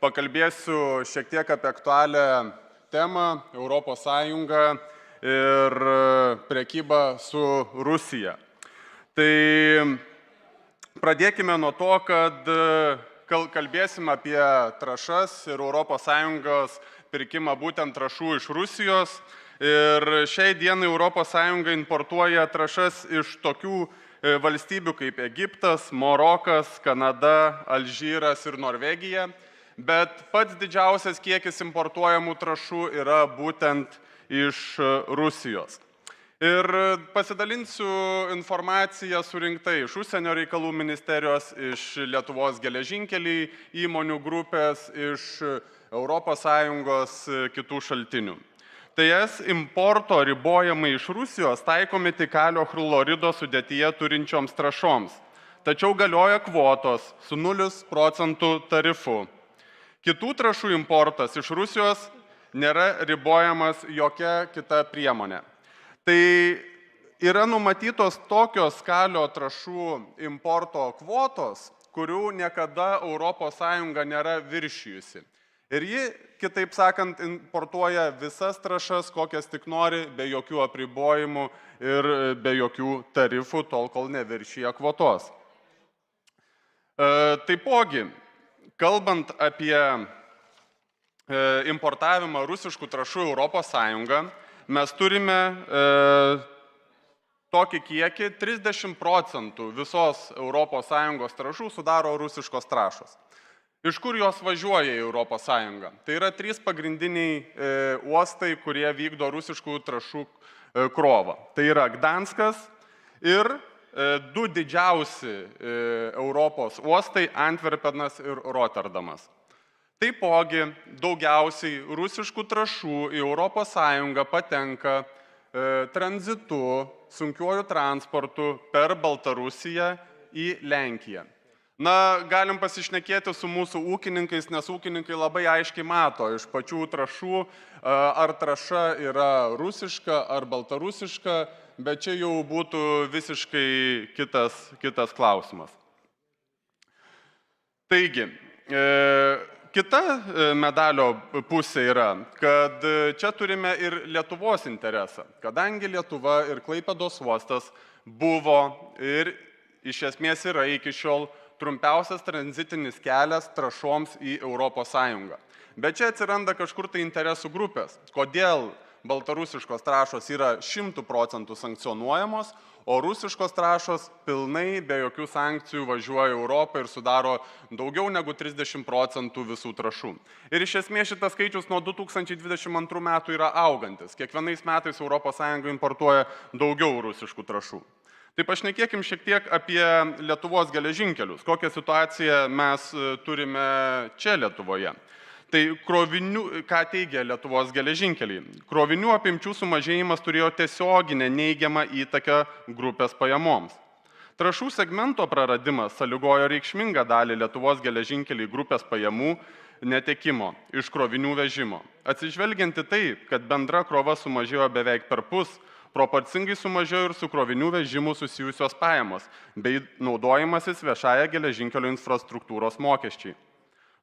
pakalbėsiu šiek tiek apie aktualią temą - Europos Sąjungą ir prekybą su Rusija. Tai pradėkime nuo to, kad kalbėsim apie trąšas ir Europos Sąjungos pirkimą būtent trąšų iš Rusijos. Ir šiai dienai Europos Sąjunga importuoja trąšas iš tokių valstybių kaip Egiptas, Marokas, Kanada, Alžyras ir Norvegija. Bet pats didžiausias kiekis importuojamų trąšų yra būtent iš Rusijos. Ir pasidalinsiu informaciją surinkta iš Užsienio reikalų ministerijos, iš Lietuvos geležinkeliai įmonių grupės, iš Europos Sąjungos kitų šaltinių. Tai importo ribojimai iš Rusijos taikomi tik kalio chlorido sudėtyje turinčioms trąšoms, tačiau galioja kvotos su 0 procentų tarifu. Kitų trąšų importas iš Rusijos nėra ribojamas jokia kita priemonė. Tai yra numatytos tokios kalio trąšų importo kvotos, kurių niekada Europos Sąjunga nėra viršijusi. Ir ji, kitaip sakant, importuoja visas trąšas, kokias tik nori, be jokių apribojimų ir be jokių tarifų, tol kol neviršyja kvotos. Taipogi, kalbant apie importavimą rusiškų trąšų į Europos Sąjungą, mes turime tokį kiekį, 30 procentų visos Europos Sąjungos trąšų sudaro rusiškos trąšos. Iš kur jos važiuoja į Europos Sąjungą? Tai yra 3 pagrindiniai uostai, kurie vykdo rusiškų trąšų krovą. Tai yra Gdanskas ir 2 didžiausi Europos uostai - Antverpenas ir Rotterdamas. Taipogi daugiausiai rusiškų trąšų į Europos Sąjungą patenka tranzitu, sunkiuoju transportu per Baltarusiją į Lenkiją. Na, galim pasišnekėti su mūsų ūkininkais, nes ūkininkai labai aiškiai mato iš pačių trąšų, ar trąša yra rusiška ar baltarusiška, bet čia jau būtų visiškai kitas klausimas. Taigi, kita medalio pusė yra, kad čia turime ir Lietuvos interesą, kadangi Lietuva ir Klaipėdos uostas buvo ir iš esmės yra iki šiol trumpiausias tranzitinis kelias trąšoms į Europos Sąjungą. Bet čia atsiranda kažkur tai interesų grupės. Kodėl baltarusiškos trąšos yra 100 procentų sankcionuojamos, o rusiškos trąšos pilnai be jokių sankcijų važiuoja į Europą ir sudaro daugiau negu 30 procentų visų trąšų. Ir iš esmės šitas skaičius nuo 2022 metų yra augantis. Kiekvienais metais Europos Sąjunga importuoja daugiau rusiškų trąšų. Tai pašnekėkim šiek tiek apie Lietuvos geležinkelius. Kokią situaciją mes turime čia Lietuvoje. Tai ką teigia Lietuvos geležinkeliai? Krovinių apimčių sumažėjimas turėjo tiesioginę neigiamą įtaką grupės pajamoms. Trąšų segmento praradimas sąlygojo reikšmingą dalį Lietuvos geležinkeliai grupės pajamų netekimo iš krovinių vežimo. Atsižvelgiant į tai, kad bendra krova sumažėjo beveik perpus, proporcingai sumažėjo ir su krovinių vežimu susijusios pajamos, bei naudojimasis viešąja geležinkelio infrastruktūros mokesčiai.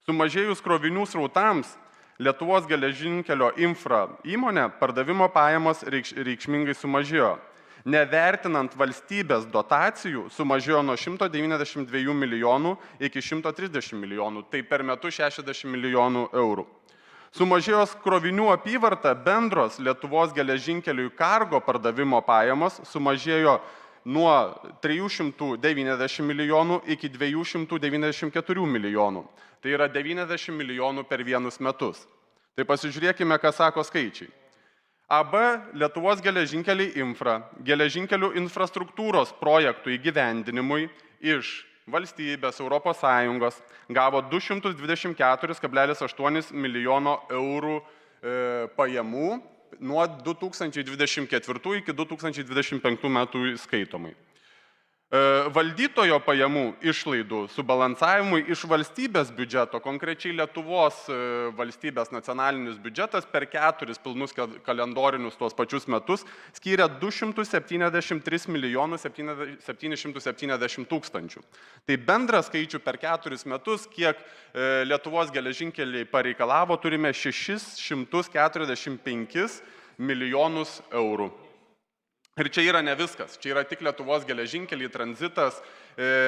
Sumažėjus krovinių srautams, Lietuvos geležinkelio infra įmonė pardavimo pajamos reikšmingai sumažėjo. Nevertinant valstybės dotacijų, sumažėjo nuo 192 milijonų iki 130 milijonų, tai per metus 60 milijonų eurų. Sumažėjus krovinių apyvarta, bendros Lietuvos geležinkelių kargo pardavimo pajamos sumažėjo nuo 390 milijonų iki 294 milijonų. Tai yra 90 milijonų per vienus metus. Tai pasižiūrėkime, ką sako skaičiai. AB Lietuvos geležinkeliai infra, geležinkelių infrastruktūros projektų įgyvendinimui iš valstybės Europos Sąjungos gavo 224,8 milijono eurų pajamų nuo 2024 iki 2025 metų skaitomai. Valdytojo pajamų išlaidų subalansavimui iš valstybės biudžeto, konkrečiai Lietuvos valstybės nacionalinis biudžetas per 4 pilnus kalendorinius tuos pačius metus skyrė 273 milijonus 770 tūkstančių. Tai bendrą skaičių per 4 metus, kiek Lietuvos geležinkeliai pareikalavo, turime 645 milijonus eurų. Ir čia yra ne viskas, čia yra tik Lietuvos geležinkeliai, tranzitas,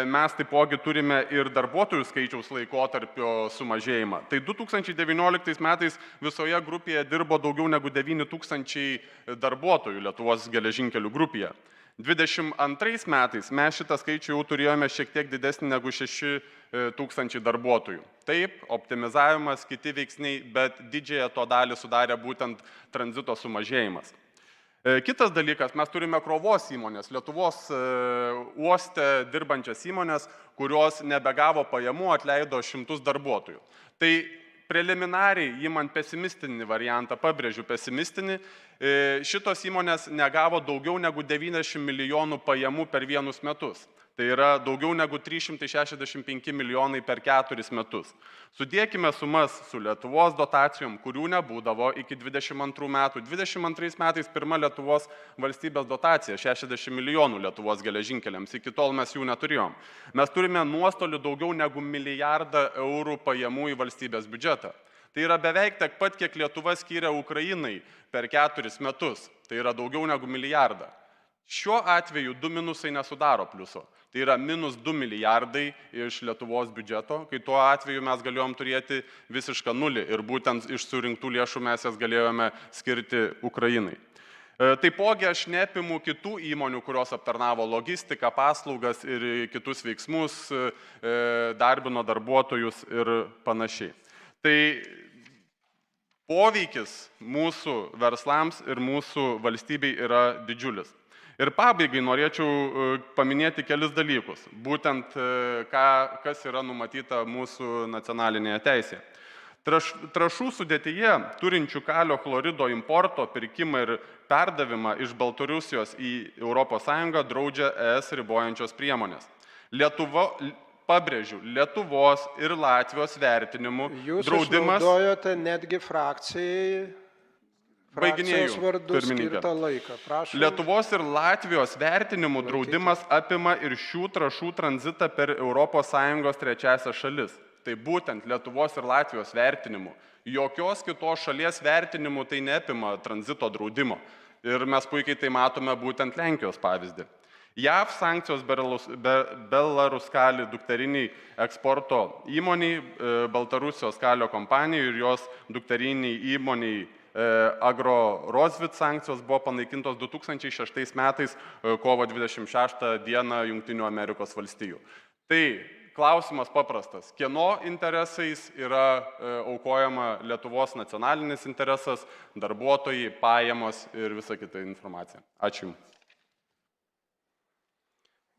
mes taipogi turime ir darbuotojų skaičiaus laikotarpio sumažėjimą. Tai 2019 metais visoje grupėje dirbo daugiau negu 9 tūkstančiai darbuotojų Lietuvos geležinkelių grupėje. 2022 metais mes šitą skaičių jau turėjome šiek tiek didesnį negu 6 tūkstančiai darbuotojų. Taip, optimizavimas, kiti veiksniai, bet didžiąją to dalį sudarė būtent tranzito sumažėjimas. Kitas dalykas, mes turime krovos įmonės, Lietuvos uoste dirbančias įmonės, kurios nebegavo pajamų, atleido 100 darbuotojų. Tai preliminariai, įmant pesimistinį variantą, pabrėžiu pesimistinį, šitos įmonės negavo daugiau negu 90 milijonų pajamų per 1 metus. Tai yra daugiau negu 365 milijonai per 4 metus. Sudėkime sumas su Lietuvos dotacijom, kurių nebūdavo iki 22 metų. 22 metais pirma Lietuvos valstybės dotacija, 60 milijonų Lietuvos geležinkeliams, iki tol mes jų neturėjom. Mes turime nuostolių daugiau negu 1 milijardą eurų pajamų į valstybės biudžetą. Tai yra beveik tiek pat, kiek Lietuva skyrė Ukrainai per 4 metus. Tai yra daugiau negu 1 milijardą. Šiuo atveju 2 minusai nesudaro pliuso. Tai yra minus 2 milijardai iš Lietuvos biudžeto, kai tuo atveju mes galėjom turėti visišką nulį ir būtent iš surinktų lėšų mes jas galėjome skirti Ukrainai. Taipogi aš neapimu kitų įmonių, kurios aptarnavo logistiką, paslaugas ir kitus veiksmus, darbino darbuotojus ir panašiai. Tai poveikis mūsų verslams ir mūsų valstybei yra didžiulis. Ir pabaigai norėčiau paminėti kelis dalykus, būtent kas yra numatyta mūsų nacionalinėje teisėje. Trąšų sudėtyje turinčių kalio chlorido importo, pirkimą ir perdavimą iš Baltarusijos į ES draudžia ES ribojančios priemonės. Pabrėžiu, Lietuvos ir Latvijos vertinimų draudimas... Jūs išnaudojote netgi frakcijos vardu skirtą laiką. Prašom. Lietuvos ir Latvijos vertinimų draudimas apima ir šių trąšų tranzitą per ES trečiasias šalis. Tai būtent Lietuvos ir Latvijos vertinimų. Jokios kitos šalies vertinimų tai neapima tranzito draudimo. Ir mes puikiai tai matome būtent Lenkijos pavyzdį. JAV sankcijos Belaruskali dukteriniai eksporto įmoniai, Baltarusijos kalio kompanijai ir jos dukteriniai įmoniai Agro Rozvit sankcijos buvo panaikintos 2006 metais kovo 26 dieną Jungtinių Amerikos valstijų. Tai klausimas paprastas. Kieno interesais yra aukojama Lietuvos nacionalinis interesas, darbuotojai, pajamos ir visa kita informacija. Ačiū Jums.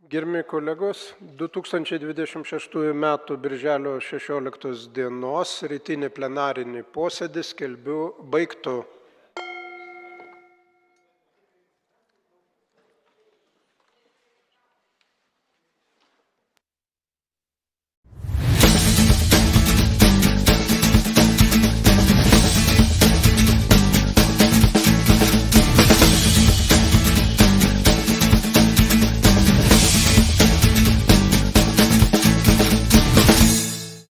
Gerbiami kolegos, 2026 m. birželio 16 dienos rytinį plenarinį posėdį skelbiu baigtu.